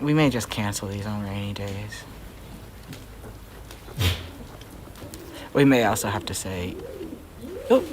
We may just cancel these on rainy days. We may also have to say, oh.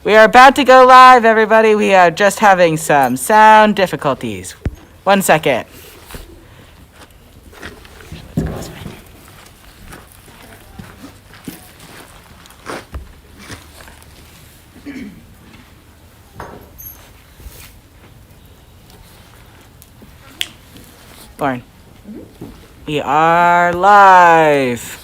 We are about to go live, everybody. We are just having some sound difficulties. 1 second. Lauren, we are live.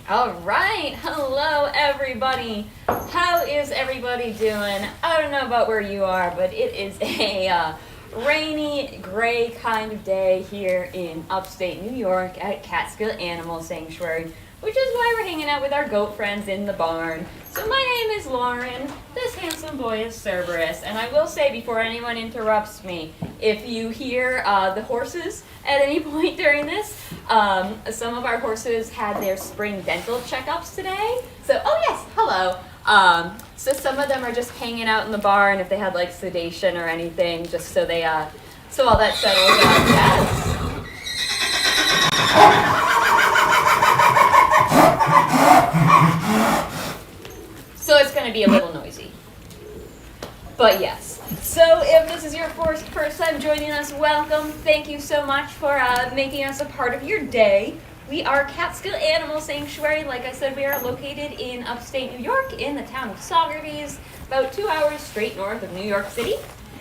All right, hello everybody. How is everybody doing? I don't know about where you are, but it is a rainy, gray kind of day here in upstate New York at Catskill Animal Sanctuary, which is why we're hanging out with our goat friends in the barn. So my name is Lauren, this handsome boy is Cerberus, and I will say before anyone interrupts me, if you hear the horses at any point during this, some of our horses had their spring dental checkups today. So, oh yes, hello. So some of them are just hanging out in the barn if they had like sedation or anything, just so they, so all that settles out. Yes. So it's going to be a little noisy. But yes. So if this is your first time joining us, welcome. Thank you so much for making us a part of your day. We are Catskill Animal Sanctuary. Like I said, we are located in upstate New York in the town of Saugerties, about 2 hours straight north of New York City.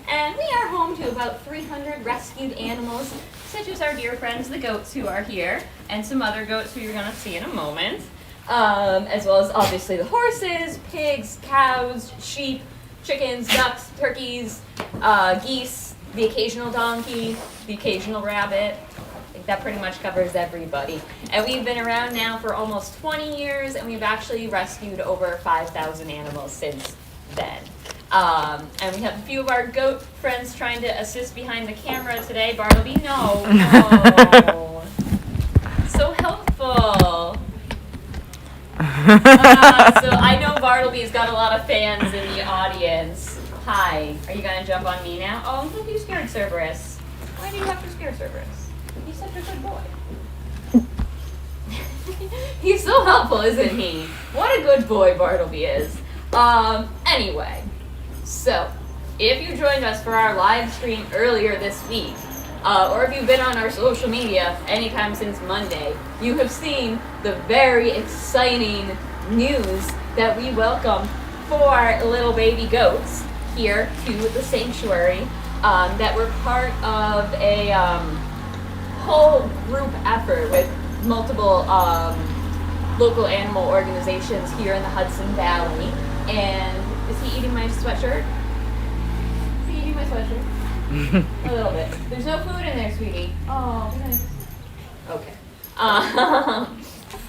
And we are home to about 300 rescued animals, such as our dear friends, the goats who are here, and some other goats who you're going to see in a moment, as well as obviously the horses, pigs, cows, sheep, chickens, ducks, turkeys, geese, the occasional donkey, the occasional rabbit. I think that pretty much covers everybody. And we've been around now for almost 20 years, and we've actually rescued over 5,000 animals since then. And we have a few of our goat friends trying to assist behind the camera today. Bartleby, no. So helpful. So I know Bartleby's got a lot of fans in the audience. Hi, are you gonna jump on me now? Oh, don't be scared, Cerberus. Why do you have to scare Cerberus? He's such a good boy. He's so helpful, isn't he? What a good boy Bartleby is. Anyway, so if you joined us for our live stream earlier this week, or if you've been on our social media anytime since Monday, you have seen the very exciting news that we welcome 4 little baby goats here to the sanctuary, that were part of a whole group effort with multiple local animal organizations here in the Hudson Valley. And is he eating my sweatshirt? Is he eating my sweatshirt? A little bit. There's no food in there, sweetie. Oh, nice. Okay.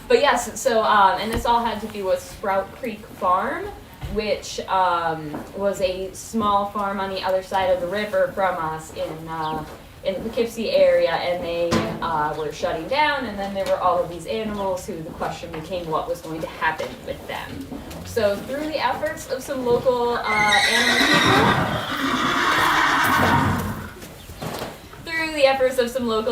But yes, so, and this all had to do with Sprout Creek Farm, which was a small farm on the other side of the river from us in the Poughkeepsie area, and they were shutting down, and then there were all of these animals who the question became what was going to happen with them. So through the efforts of some local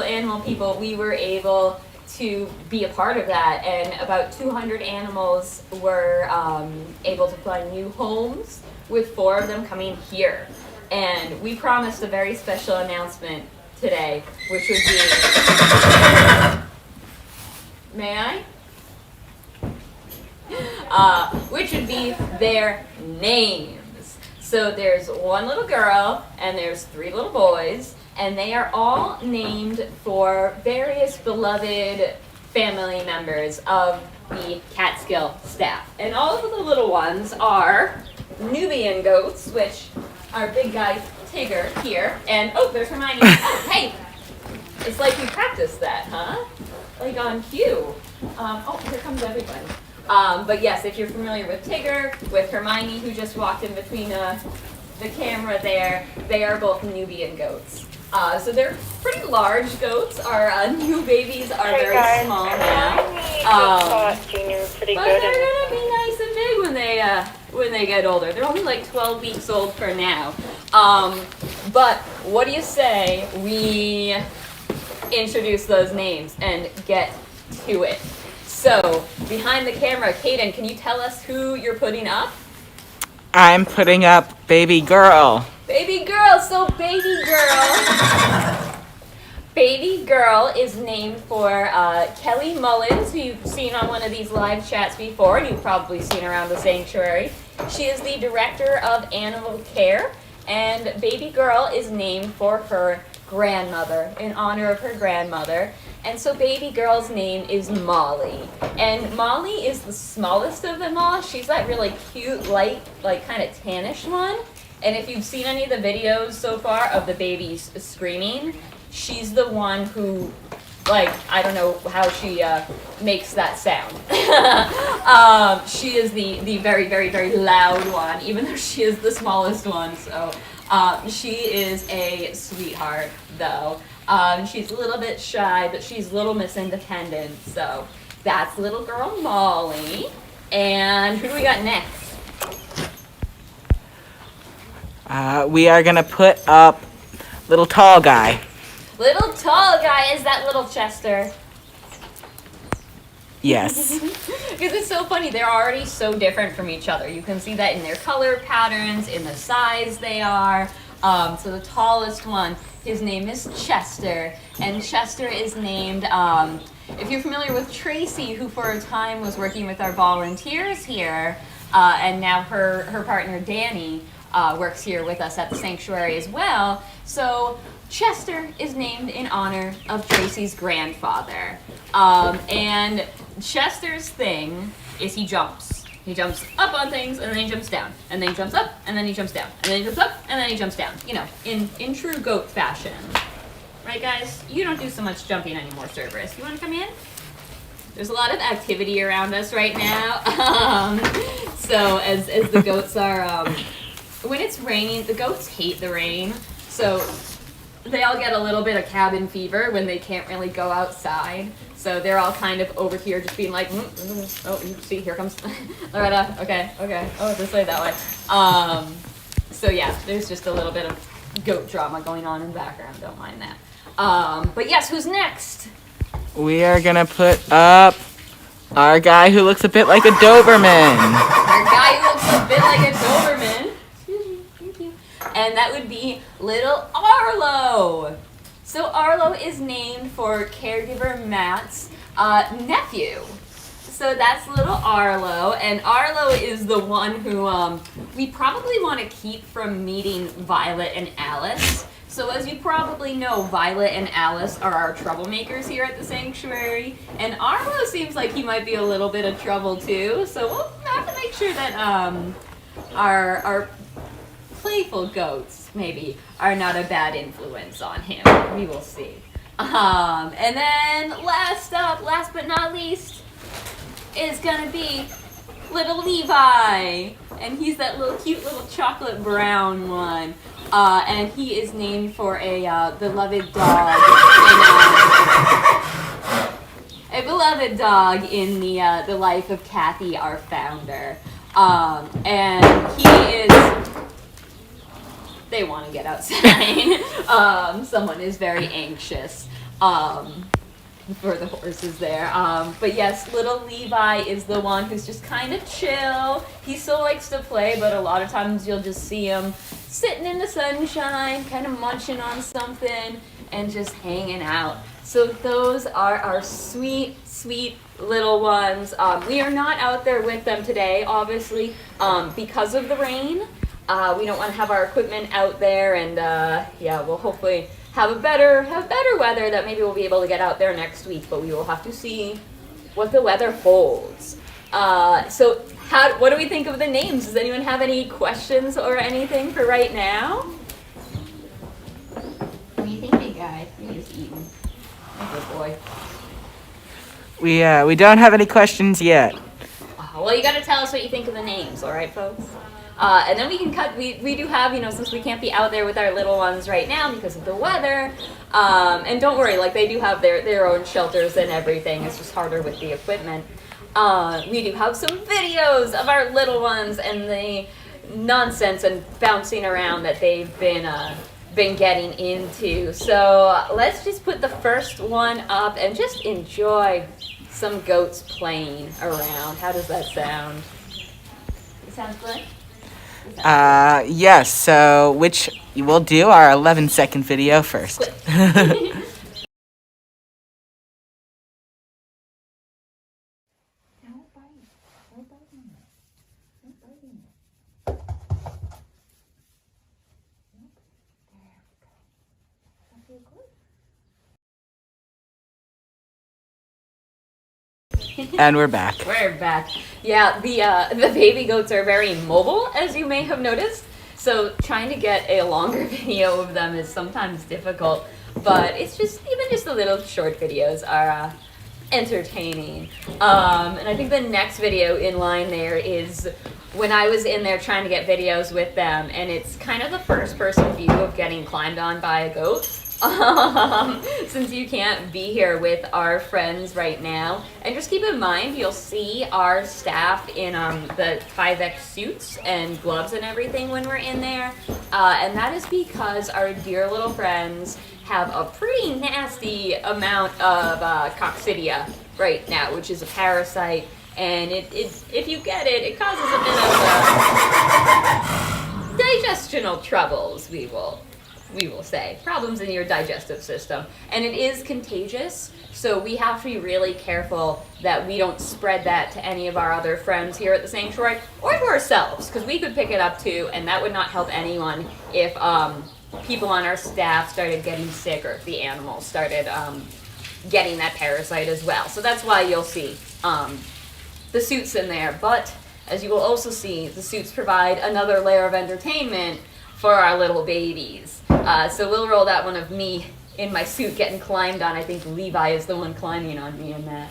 animal people, we were able to be a part of that, and about 200 animals were able to find new homes, with 4 of them coming here. And we promised a very special announcement today, which would be, may I? Which would be their names. So there's 1 little girl and there's 3 little boys, and they are all named for various beloved family members of the Catskill staff. And all of the little ones are Nubian goats, which our big guy Tigger here, and oh, there's Hermione. Oh, hey! It's like you practiced that, huh? Like on cue. Oh, here comes everybody. But yes, if you're familiar with Tigger, with Hermione, who just walked in between the camera there, they are both Nubian goats. So they're pretty large goats. Our new babies are very small now. Junior pretty But good. they're gonna be nice and big when they get older. They're only like 12 weeks old for now. But what do you say we introduce those names and get to it? So behind the camera, Kaden, can you tell us who you're putting up? I'm putting up baby girl. Baby girl. So baby girl. Baby girl is named for Kelly Mullins, who you've seen on one of these live chats before, and you've probably seen around the sanctuary. She is the director of animal care, and baby girl is named for her grandmother, in honor of her grandmother. And so baby girl's name is Molly. And Molly is the smallest of them all. She's that really cute, light, like kind of tannish one. And if you've seen any of the videos so far of the babies screaming, she's the one who, like, I don't know how she makes that sound. She is the very, very, very loud one, even though she is the smallest one. So she is a sweetheart, though. She's a little bit shy, but she's Little Miss Independent. So that's little girl Molly. And who do we got next? We are gonna put up little tall guy. Little tall guy, is that little Chester? Yes. Because it's so funny, they're already so different from each other. You can see that in their color patterns, in the size they are. So the tallest one, his name is Chester, and Chester is named, if you're familiar with Tracy, who for a time was working with our volunteers here, and now her partner Danny works here with us at the sanctuary as well. So Chester is named in honor of Tracy's grandfather. And Chester's thing is he jumps. He jumps up on things, and then he jumps down. And then he jumps up, and then he jumps down. And then he jumps up, and then he jumps down. You know, in true goat fashion. Right, guys? You don't do so much jumping anymore, Cerberus. You want to come in? There's a lot of activity around us right now. So as the goats are... when it's raining, the goats hate the rain. So they all get a little bit of cabin fever when they can't really go outside. So they're all kind of over here just being like, oh, you see, here comes Loretta. Okay. Oh, this way, that way. So yeah, there's just a little bit of goat drama going on in the background. Don't mind that. But yes, who's next? We are gonna put up our guy who looks a bit like a Doberman. Our guy who looks a bit like a Doberman. Excuse me, thank you. And that would be little Arlo. So Arlo is named for caregiver Matt's nephew. So that's little Arlo, and Arlo is the one who we probably want to keep from meeting Violet and Alice. So as you probably know, Violet and Alice are our troublemakers here at the sanctuary, and Arlo seems like he might be a little bit of trouble too. So we'll have to make sure that our playful goats maybe are not a bad influence on him. We will see. And then last but not least, is gonna be little Levi, and he's that little cute little chocolate brown one. And he is named for a beloved dog. A beloved dog in the life of Kathy, our founder. And he is. They want to get outside. Someone is very anxious for the horses there. But yes, little Levi is the one who's just kind of chill. He still likes to play, but a lot of times you'll just see him sitting in the sunshine, kind of munching on something, and just hanging out. So those are our sweet, sweet little ones. We are not out there with them today, obviously, because of the rain. We don't want to have our equipment out there, and yeah, we'll hopefully have better weather that maybe we'll be able to get out there next week, but we will have to see what the weather holds. So what do we think of the names? Does anyone have any questions or anything for right now? What do you think, big guy? You're just eating. Good boy. We don't have any questions yet. Well, you got to tell us what you think of the names, all right, folks? And then we can cut. We do have, since we can't be out there with our little ones right now because of the weather. And don't worry, like they do have their own shelters and everything. It's just harder with the equipment. We do have some videos of our little ones and the nonsense and bouncing around that they've been getting into. So let's just put the first one up and just enjoy some goats playing around. How does that sound? It sounds good? Yes, so which we'll do our 11-second video first. And we're back. We're back. Yeah, the baby goats are very mobile, as you may have noticed. So trying to get a longer video of them is sometimes difficult, but it's even just the little short videos are entertaining. And I think the next video in line there is when I was in there trying to get videos with them, and it's kind of the first person view of getting climbed on by a goat. Since you can't be here with our friends right now. And just keep in mind, you'll see our staff in the Tyvek suits and gloves and everything when we're in there. And that is because our dear little friends have a pretty nasty amount of coccidia right now, which is a parasite. And if you get it, it causes a bit of digestional troubles, we will say. Problems in your digestive system. And it is contagious, so we have to be really careful that we don't spread that to any of our other friends here at the sanctuary, or to ourselves, because we could pick it up too, and that would not help anyone if people on our staff started getting sick, or if the animals started getting that parasite as well. So that's why you'll see the suits in there. But as you will also see, the suits provide another layer of entertainment for our little babies. So we'll roll that one of me in my suit getting climbed on. I think Levi is the one climbing on me in that.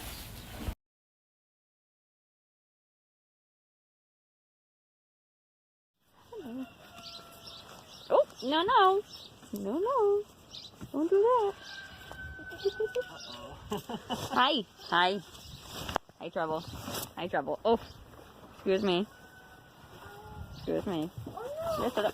Oh, no. Don't do that. Hi. Hi, Trouble. Oh, excuse me. Oh!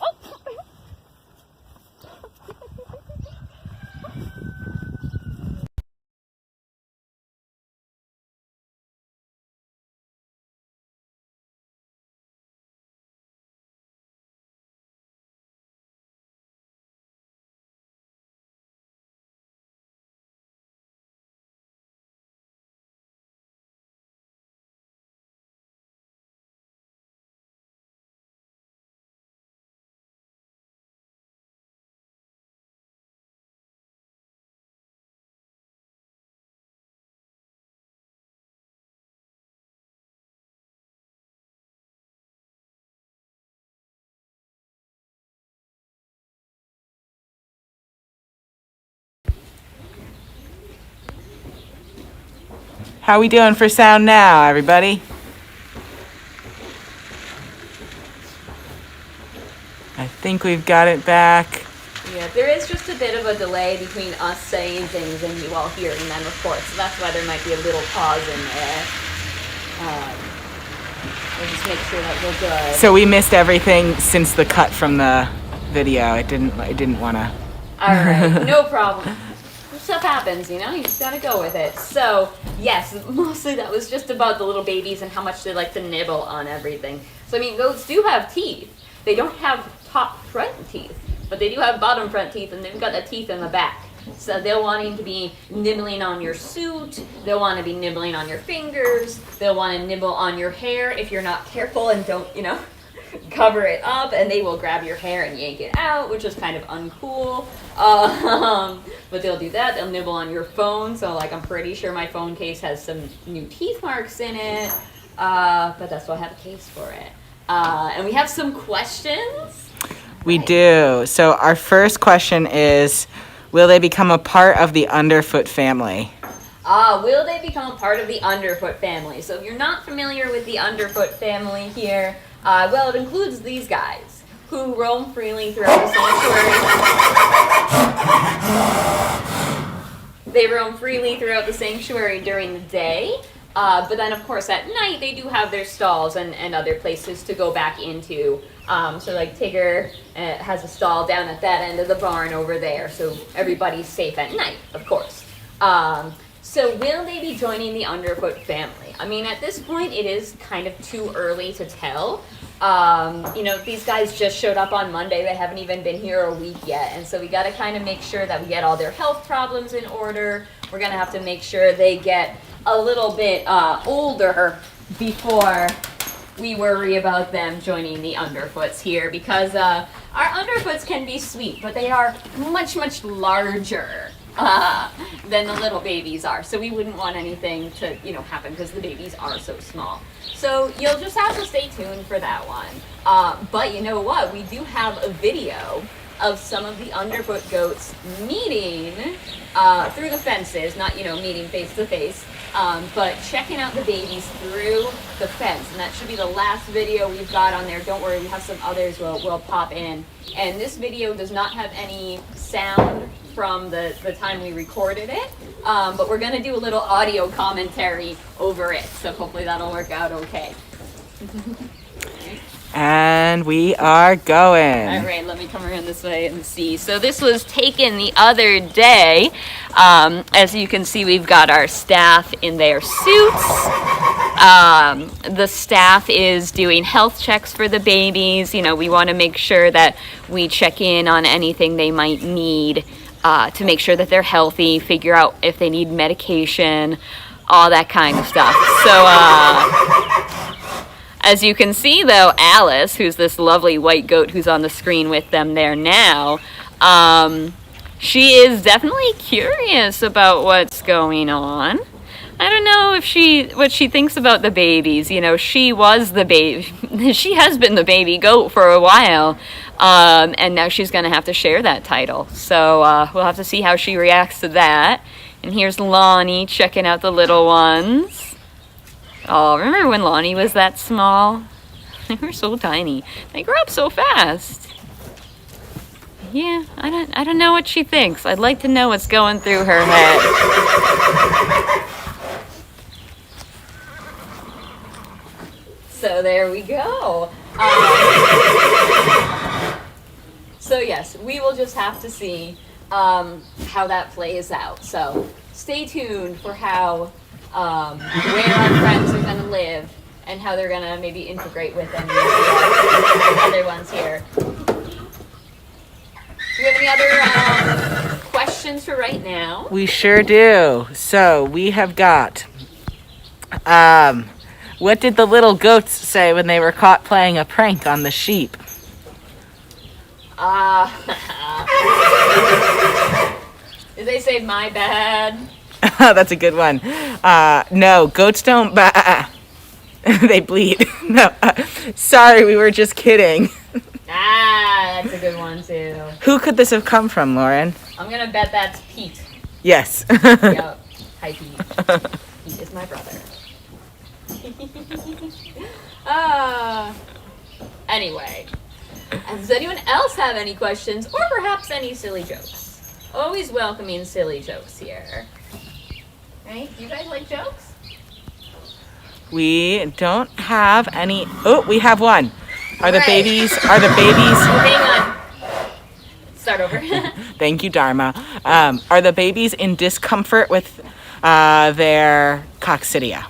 How we doing for sound now, everybody? I think we've got it back. Yeah, there is just a bit of a delay between us saying things and you all hearing them, of course. So that's why there might be a little pause in there. We'll just make sure that we're good. So we missed everything since the cut from the video. I didn't want to. All right, no problem. Stuff happens, you just gotta go with it. So, yes, mostly that was just about the little babies and how much they like to nibble on everything. So, goats do have teeth. They don't have top front teeth, but they do have bottom front teeth, and they've got the teeth in the back. So they'll want to be nibbling on your suit, they'll want to be nibbling on your fingers, they'll want to nibble on your hair if you're not careful and don't, cover it up, and they will grab your hair and yank it out, which is kind of uncool. But they'll do that. They'll nibble on your phone. So, I'm pretty sure my phone case has some new teeth marks in it. But that's why I have a case for it. And we have some questions. We do. So our first question is, will they become a part of the Underfoot family? Will they become a part of the Underfoot family? So if you're not familiar with the Underfoot family here, well, it includes these guys who roam freely throughout the sanctuary. They roam freely throughout the sanctuary during the day, but then of course at night they do have their stalls and other places to go back into. So like Tigger has a stall down at that end of the barn over there, so everybody's safe at night, of course. So will they be joining the Underfoot family? I mean, at this point, it is kind of too early to tell. These guys just showed up on Monday. They haven't even been here a week yet. And so we got to kind of make sure that we get all their health problems in order. We're going to have to make sure they get a little bit older before we worry about them joining the Underfoots here, because our Underfoots can be sweet, but they are much, much larger than the little babies are. So we wouldn't want anything to, happen because the babies are so small. So you'll just have to stay tuned for that one. But you know what? We do have a video of some of the Underfoot goats meeting through the fences, not, meeting face to face, but checking out the babies through the fence. And that should be the last video we've got on there. Don't worry, we have some others we'll pop in. And this video does not have any sound from the time we recorded it, but we're going to do a little audio commentary over it. So hopefully that'll work out okay. And we are going. All right, let me come around this way and see. So this was taken the other day. As you can see, we've got our staff in their suits. The staff is doing health checks for the babies. We want to make sure that we check in on anything they might need to make sure that they're healthy, figure out if they need medication, all that kind of stuff. So, as you can see, though, Alice, who's this lovely white goat who's on the screen with them there now, she is definitely curious about what's going on. I don't know what she thinks about the babies. She was the baby. She has been the baby goat for a while, and now she's going to have to share that title. So we'll have to see how she reacts to that. And here's Lonnie checking out the little ones. Oh, remember when Lonnie was that small? They were so tiny. They grew up so fast. Yeah, I don't know what she thinks. I'd like to know what's going through her head. So there we go. So yes, we will just have to see how that plays out. So stay tuned for how where our friends are going to live and how they're going to maybe integrate with them, the other ones here. Do you have any other questions for right now? We sure do. So we have got, what did the little goats say when they were caught playing a prank on the sheep? Did they say my bad? That's a good one. No, goats don't they bleed. No, sorry, we were just kidding. That's a good one too. Who could this have come from, Lauren? I'm gonna bet that's Pete. Yes. Yep. Hi, Pete. Pete is my brother. Anyway, does anyone else have any questions or perhaps any silly jokes? Always welcoming silly jokes here. Right? Do you guys like jokes? We don't have any. Oh, we have one. Are the Right. babies? Oh, hang on. Start over. Thank you, Dharma. Are the babies in discomfort with their coccydia?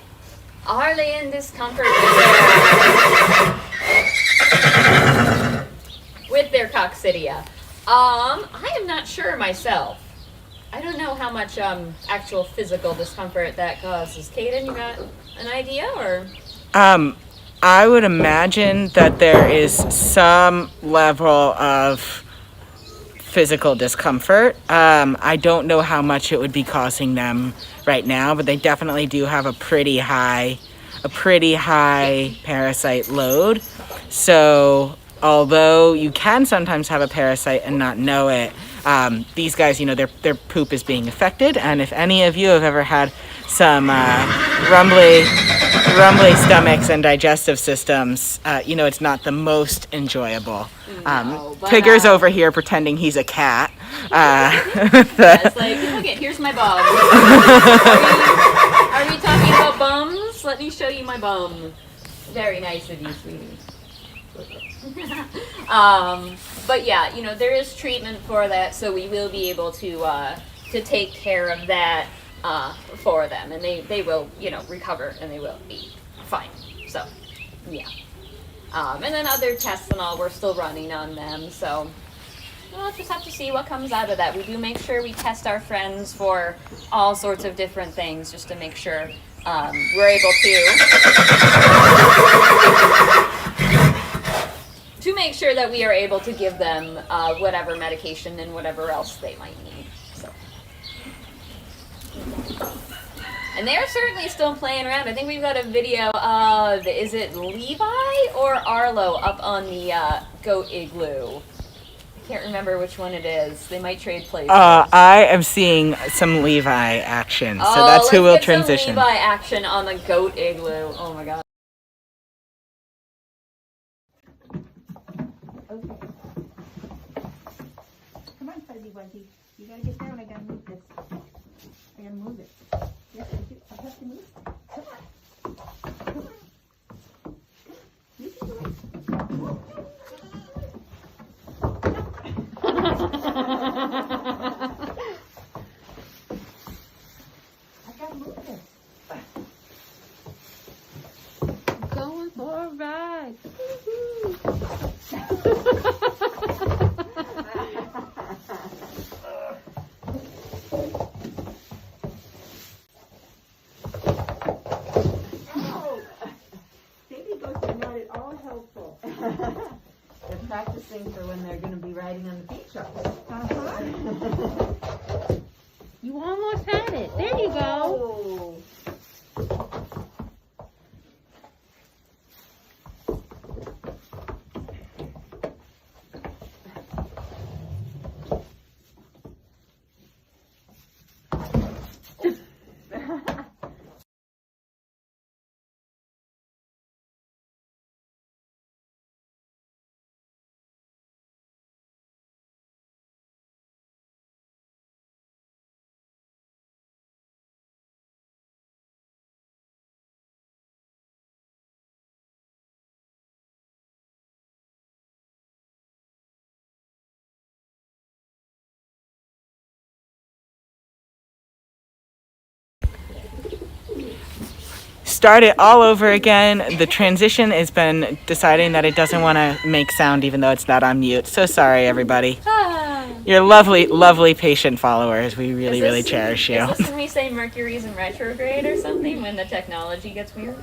Are they in discomfort with their coccydia? I am not sure myself. I don't know how much actual physical discomfort that causes. Kaden, you got an idea or? I would imagine that there is some level of physical discomfort. I don't know how much it would be causing them right now, but they definitely do have a pretty high parasite load. So although you can sometimes have a parasite and not know it, these guys, their poop is being affected. And if any of you have ever had some rumbly stomachs and digestive systems, it's not the most enjoyable. No, but, Tigger's over here pretending he's a cat. It's like, look it, here's my bum. Are we talking about bums? Let me show you my bum. Very nice of you, sweetie. But yeah, there is treatment for that, so we will be able to take care of that for them, and they will, recover, and they will be fine. So, yeah. And then other tests and all, we're still running on them, so we'll just have to see what comes out of that. We do make sure we test our friends for all sorts of different things, just to make sure we're able to make sure that we are able to give them whatever medication and whatever else they might need. So. And they're certainly still playing around. I think we've got a video of, is it Levi or Arlo up on the goat igloo? I can't remember which one it is. They might trade places. I am seeing some Levi action, so that's who will transition. Some Levi action on the goat igloo. Oh my god. Okay. Come on, Fuzzy Wuzzy. You gotta get down. I gotta move this. I gotta move it. Yes, I do. I have to move. Come on. Come on. You can do it. I gotta move this. Going for a ride. Baby goats are not at all helpful. They're practicing for when they're going to be riding on the beach trucks. You almost had it. There you go. Oh. Start it all over again. The transition has been deciding that it doesn't want to make sound even though it's not on mute. So sorry, everybody. You're lovely, lovely patient followers. We really cherish you. Is this when we say Mercury's in retrograde or something, when the technology gets weird?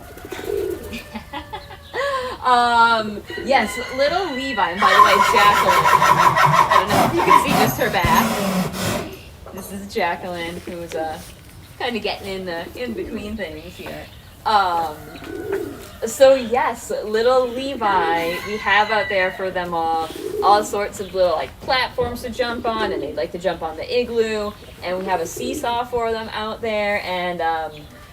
Yes, little Levi, and by the way, Jacqueline. I don't know if you can see just her back. This is Jacqueline, who's kind of getting in between things here. So yes, little Levi, we have out there for them all sorts of little platforms to jump on, and they'd like to jump on the igloo, and we have a seesaw for them out there, and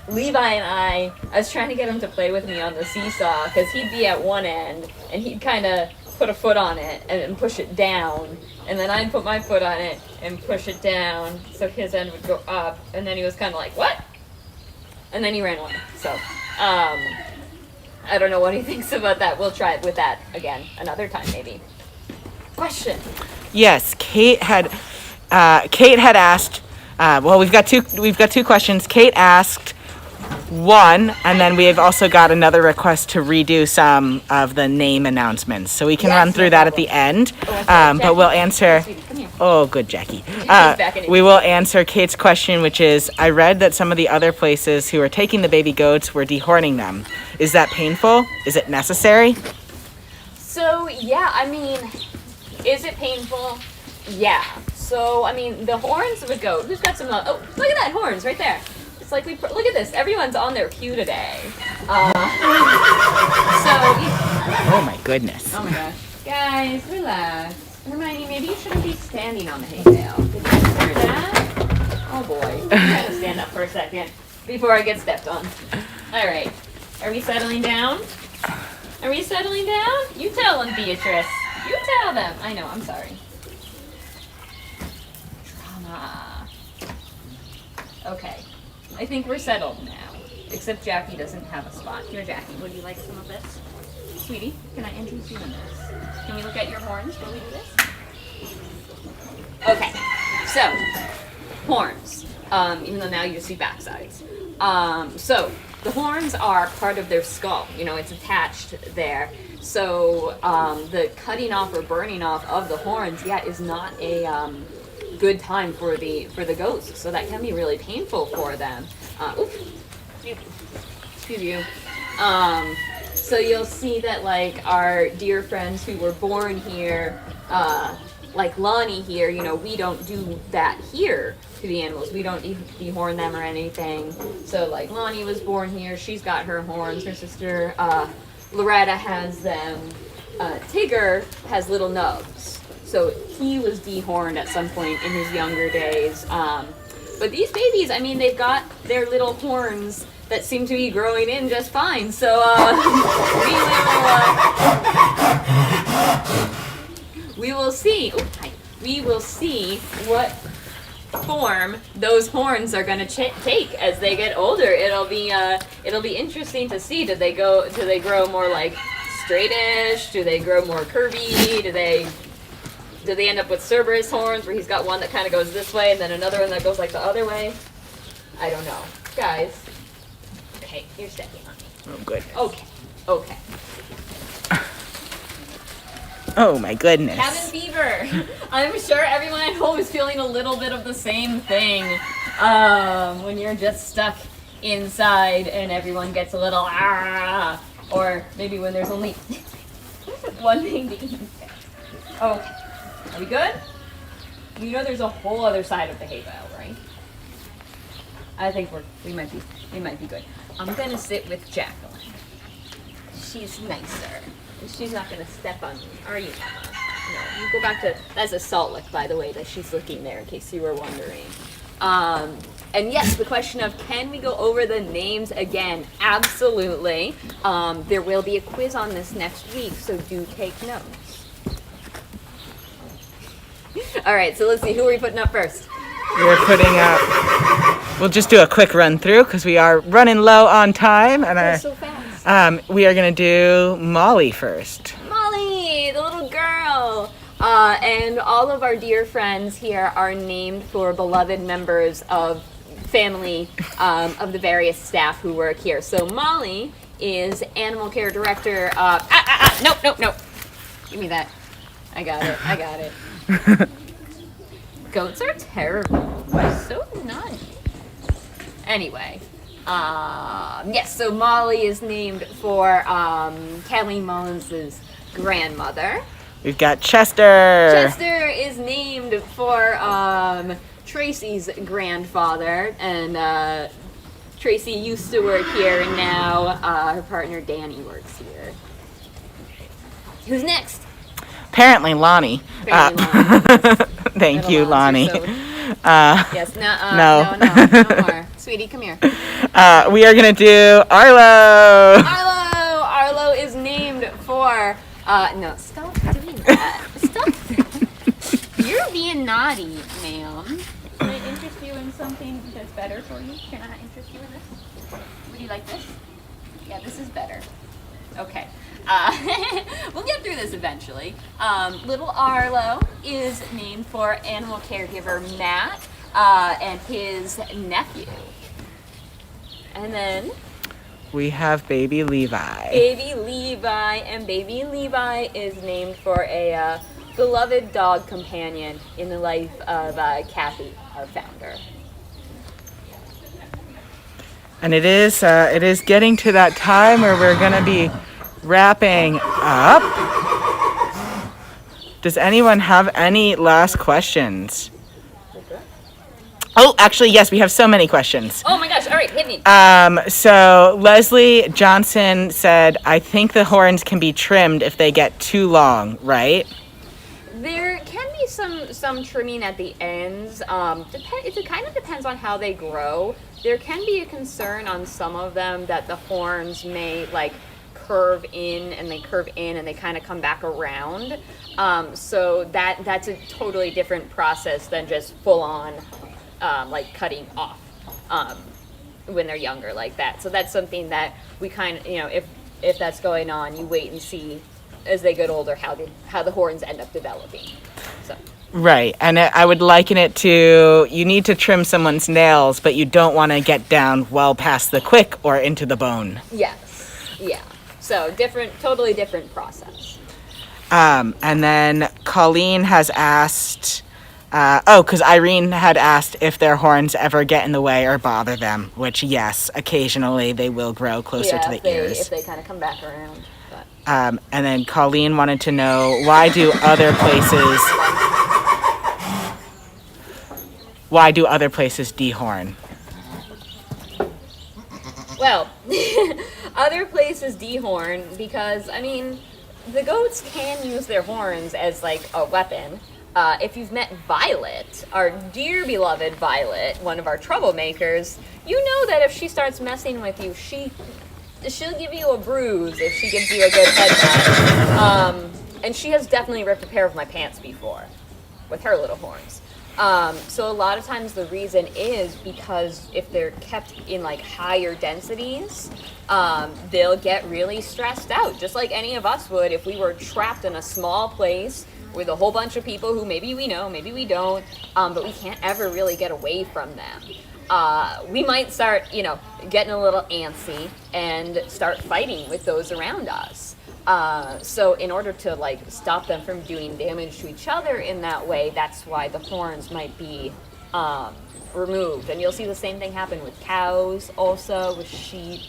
Levi and I was trying to get him to play with me on the seesaw, because he'd be at one end, and he'd kind of put a foot on it and push it down, and then I'd put my foot on it and push it down, so his end would go up, and then he was kind of like, what? And then he ran away. So, I don't know what he thinks about that. We'll try it with that again another time, maybe. Question. Yes, Kate had asked. Well, we've got two questions. Kate asked one, and then we've also got another request to redo some of the name announcements. So we can run through that at the end. But we'll answer. Oh, good, Jackie. We will answer Kate's question, which is, I read that some of the other places who are taking the baby goats were dehorning them. Is that painful? Is it necessary? So, yeah, I mean, is it painful? Yeah. So, I mean, the horns of a goat, who's got some, oh, look at that, horns right there. It's like, look at this, everyone's on their cue today. Oh my goodness. Oh my gosh. Guys, relax. Hermione, maybe you shouldn't be standing on the hay bale. Did you hear that? Oh boy. I'm gonna stand up for a second before I get stepped on. Alright. Are we settling down? Are we settling down? You tell them, Beatrice. You tell them. I know, I'm sorry. Trauma. Okay. I think we're settled now. Except Jackie doesn't have a spot. Here, Jackie, would you like some of this? Sweetie, can I interest you in this? Can we look at your horns while we do this? Okay, so, horns. Even though now you see backsides. So, the horns are part of their skull. You know, it's attached there. So, the cutting off or burning off of the horns, is not a good time for the ghosts. So that can be really painful for them. Excuse you. So you'll see that, like, our dear friends who were born here, like Lonnie here, you know, we don't do that here to the animals. We don't dehorn them or anything. So, like, Lonnie was born here. She's got her horns. Her sister, Loretta, has them. Tigger has little nubs. So he was dehorned at some point in his younger days. But these babies, I mean, they've got their little horns that seem to be growing in just fine. So we will see. We will see what form those horns are going to take as they get older. It'll be interesting to see. Do they grow more like straightish? Do they grow more curvy? Do they end up with Cerberus horns where he's got one that kind of goes this way and then another one that goes like the other way? I don't know. Guys. Okay, you're stepping on me. Oh, good. Okay. Oh, my goodness. Cabin fever. I'm sure everyone at home is feeling a little bit of the same thing when you're just stuck inside and everyone gets a little or maybe when there's only one thing to eat. Okay. Are we good? You know there's a whole other side of the hay bale, right? I think we might be good. I'm gonna sit with Jacqueline. She's nicer. She's not gonna step on me, are you, Emma? No, you go back to, that's a salt lick, by the way, that she's licking there, in case you were wondering. And yes, the question of can we go over the names again? Absolutely. There will be a quiz on this next week, so do take notes. All right, so let's see, who are we putting up first? We're putting up, we'll just do a quick run through because we are running low on time. And So fast. we are going to do Molly first. Molly, the little girl. And all of our dear friends here are named for beloved members of family of the various staff who work here. So Molly is animal care director. Nope. Give me that. I got it. Goats are terrible. They're so naughty. Anyway, yes, so Molly is named for Kathleen Mullins' grandmother. We've got Chester. Chester is named for Tracy's grandfather, and Tracy used to work here, and now her partner Danny works here. Who's next? Apparently Lonnie. Thank you, Lonnie. Yes, no more. Sweetie, come here. We are going to do Arlo. Arlo is named for, no, stop doing that. Stop. You're being naughty, ma'am. Can I interest you in something that's better for you? Can I interest you in this? Would you like this? Yeah, this is better. Okay. We'll get through this eventually. Little Arlo is named for animal caregiver Matt and his nephew. And then we have baby Levi. Baby Levi is named for a beloved dog companion in the life of Kathy, our founder. And it is getting to that time where we're going to be wrapping up. Does anyone have any last questions? Oh, actually, yes, we have so many questions. Oh my gosh, all right, hit me. So Leslie Johnson said, I think the horns can be trimmed if they get too long, right? There be some trimming at the ends. It kind of depends on how they grow. There can be a concern on some of them that the horns may like curve in and they kind of come back around. So that's a totally different process than just full on like cutting off when they're younger like that. So that's something that we kind of, if that's going on, you wait and see as they get older how the horns end up developing. So. Right, and I would liken it to you need to trim someone's nails, but you don't want to get down well past the quick or into the bone. Yes, yeah. So totally different process. And then Colleen has asked, because Irene had asked if their horns ever get in the way or bother them, which yes, occasionally they will grow closer to the ears. If they kind of come back around. But. And then Colleen wanted to know why do other places dehorn? Well, other places dehorn because, I mean, the goats can use their horns as like a weapon. If you've met Violet, our dear beloved Violet, one of our troublemakers, you know that if she starts messing with you, she'll give you a bruise if she gives you a good headbutt. And she has definitely ripped a pair of my pants before with her little horns. So a lot of times the reason is because if they're kept in like higher densities, they'll get really stressed out, just like any of us would if we were trapped in a small place with a whole bunch of people who maybe we know, maybe we don't, but we can't ever really get away from them. We might start, getting a little antsy and start fighting with those around us. So in order to like stop them from doing damage to each other in that way, that's why the horns might be removed. And you'll see the same thing happen with cows, also with sheep,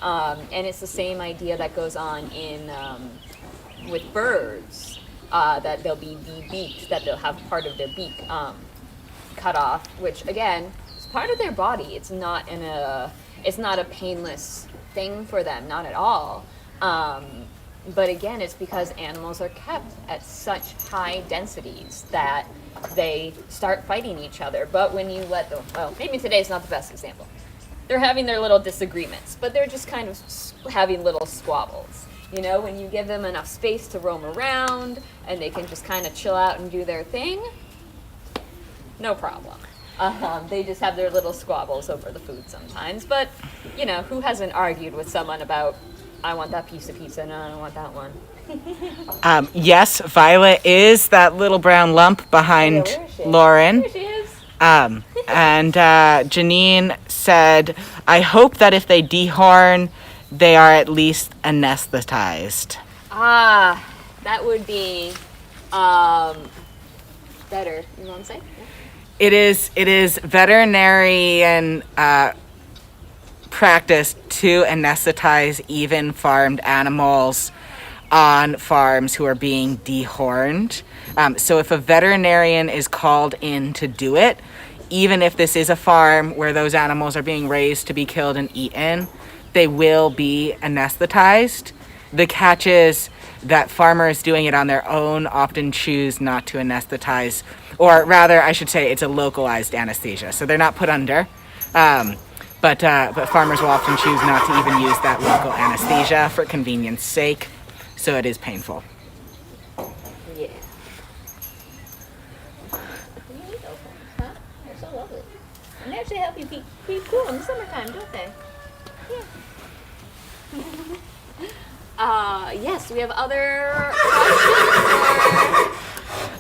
and it's the same idea that goes on in with birds. That they'll be de-beaked, that they'll have part of their beak cut off, which again is part of their body. It's not a painless thing for them, not at all. But again, it's because animals are kept at such high densities that they start fighting each other. But when you let them, well, maybe today's not the best example. They're having their little disagreements, but they're just kind of having little squabbles. When you give them enough space to roam around and they can just kind of chill out and do their thing, no problem. They just have their little squabbles over the food sometimes. But, who hasn't argued with someone about, I want that piece of pizza, no, I don't want that one. Yes, Violet is that little brown lump behind Lauren. There she is. And Janine said, I hope that if they dehorn, they are at least anesthetized. That would be better. You know what I'm saying? Yeah. It is veterinarian practice to anesthetize even farmed animals on farms who are being dehorned. So if a veterinarian is called in to do it, even if this is a farm where those animals are being raised to be killed and eaten, they will be anesthetized. The catch is that farmers doing it on their own often choose not to anesthetize, or rather, I should say, it's a localized anesthesia. So they're not put under, but farmers will often choose not to even use that local anesthesia for convenience sake. So it is painful. Yeah. Huh? They're so lovely. And they actually help you keep cool in the summertime, don't they? Yeah. Yes, we have other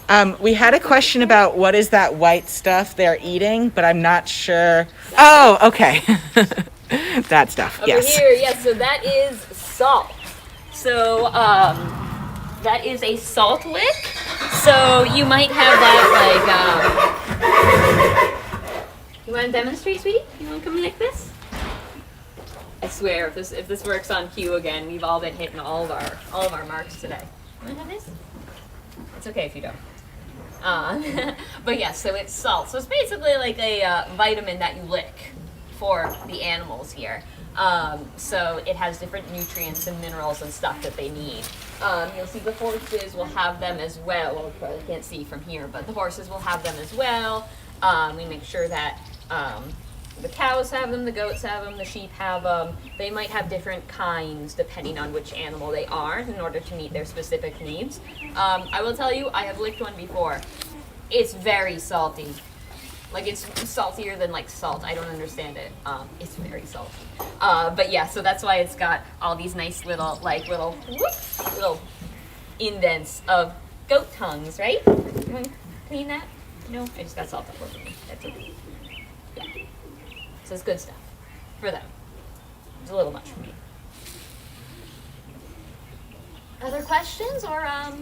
questions? We had a question about what is that white stuff they're eating, but I'm not sure. Oh, okay. That stuff, Over yes. here, yes, so that is salt. So, that is a salt lick. So you might have that you want to demonstrate, sweetie? You want to come like this? I swear, if this works on cue again, we've all been hitting all of our marks today. You want to have this? It's okay if you don't. But yes, so it's salt. So it's basically like a vitamin that you lick for the animals here. So it has different nutrients and minerals and stuff that they need. You'll see the horses will have them as well. Well, you probably can't see from here, but the horses will have them as well. We make sure that the cows have them, the goats have them, the sheep have them. They might have different kinds depending on which animal they are in order to meet their specific needs. I will tell you, I have licked one before. It's very salty. Like, it's saltier than, like, salt. I don't understand it. It's very salty. But yeah, so that's why it's got all these nice little, like, little indents of goat tongues, right? You want to clean that? No? I just got salt all over me. That's okay. Yeah. So it's good stuff for them. It's a little much for me. Other questions, or are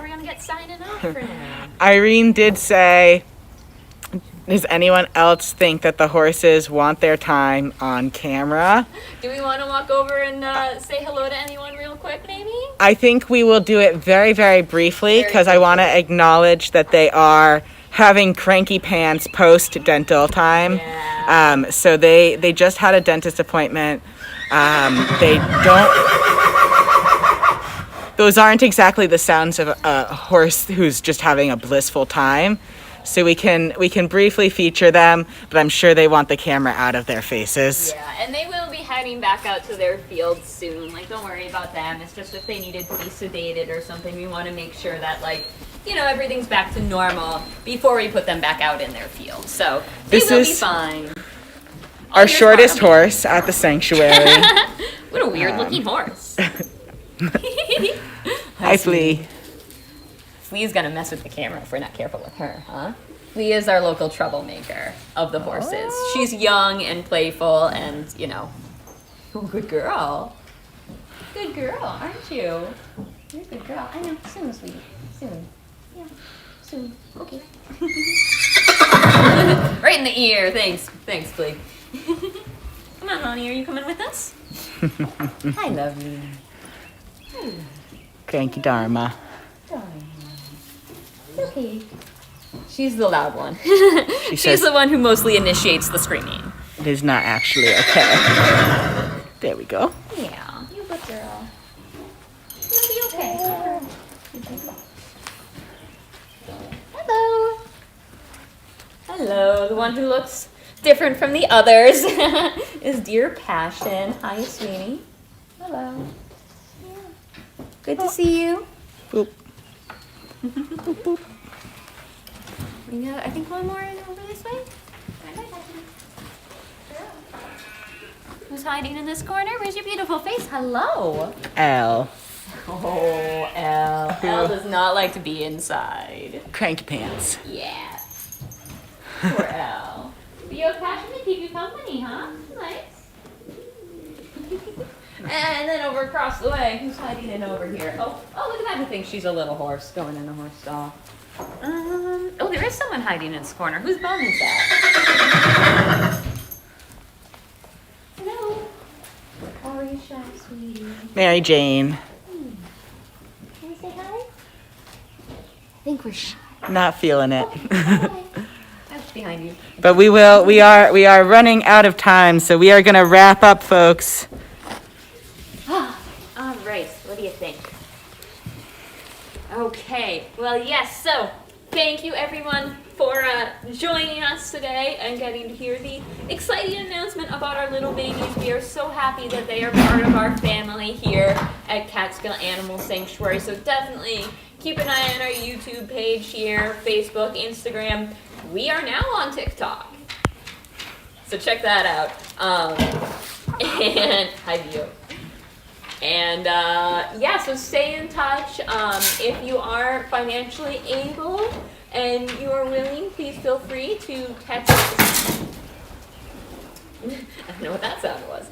we gonna get signing off for now? Irene did say, does anyone else think that the horses want their time on camera? Do we want to walk over and say hello to anyone real quick, maybe? I think we will do it very, very briefly because I want to acknowledge that they are having cranky pants post dental time. Yeah. So they just had a dentist appointment. They don't. Those aren't exactly the sounds of a horse who's just having a blissful time. So we can briefly feature them, but I'm sure they want the camera out of their faces. Yeah, and they will be heading back out to their fields soon. Like, don't worry about them. It's just if they needed to be sedated or something, we want to make sure that, like, you know, everything's back to normal before we put them back out in their field. So they will be fine. Our shortest horse at the sanctuary. What a weird looking horse. Hi, Flea. Flea's gonna mess with the camera if we're not careful with her, huh? Flea is our local troublemaker of the horses. She's young and playful and, you know, good girl. Good girl, aren't you? You're a good girl. I know. Soon, sweetie. Soon. Yeah. Soon. Okay. Right in the ear. Thanks. Thanks, Flea. Come on, Lonnie. Are you coming with us? Hi, lovely. Cranky Dharma. Okay. She's the loud one. She's She's the one who mostly initiates the screaming. It is not actually okay. There we go. Yeah, you good girl. You'll be okay. Hello. Hello. The one who looks different from the others is Dear Passion. Hi, sweetie. Hello. Yeah. Good to see you. Boop. Boop, boop. We got, I think, one more over this way. Who's hiding in this corner? Where's your beautiful face? Hello. L. Oh, Elle. Elle does not like to be inside. Cranky pants. Yeah. Poor Elle. Be your passion to keep you company, huh? Nice. And then over across the way, who's hiding in over here? Oh, look at that. Who thinks she's a little horse going in the horse stall? Oh, there is someone hiding in this corner. Whose bone is that? Hello. How are you, shy, sweetie? Mary Jane. Can we say hi? I think we're shy. Not feeling it. That's behind you. But we are running out of time, so we are gonna wrap up, folks. All right, what do you think? Okay, well, yes, so thank you everyone for joining us today and getting to hear the exciting announcement about our little babies. We are so happy that they are part of our family here at Catskill Animal Sanctuary, so definitely keep an eye on our YouTube page here, Facebook, Instagram. We are now on TikTok, so check that out. And hi, Vio. And yeah, so stay in touch. If you are financially able and you are willing, please feel free to text. I don't know what that sound was.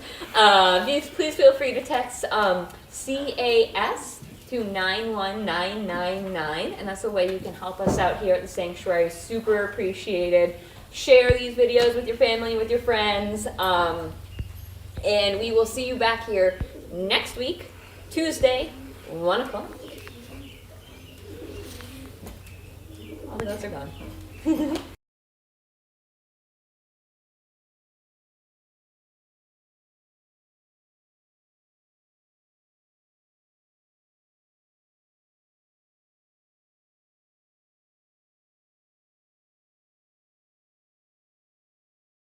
Please feel free to text CAS to 91999, and that's the way you can help us out here at the sanctuary. Super appreciated. Share these videos with your family, with your friends, and we will see you back here next week, Tuesday, 1 o'clock. All the notes are gone.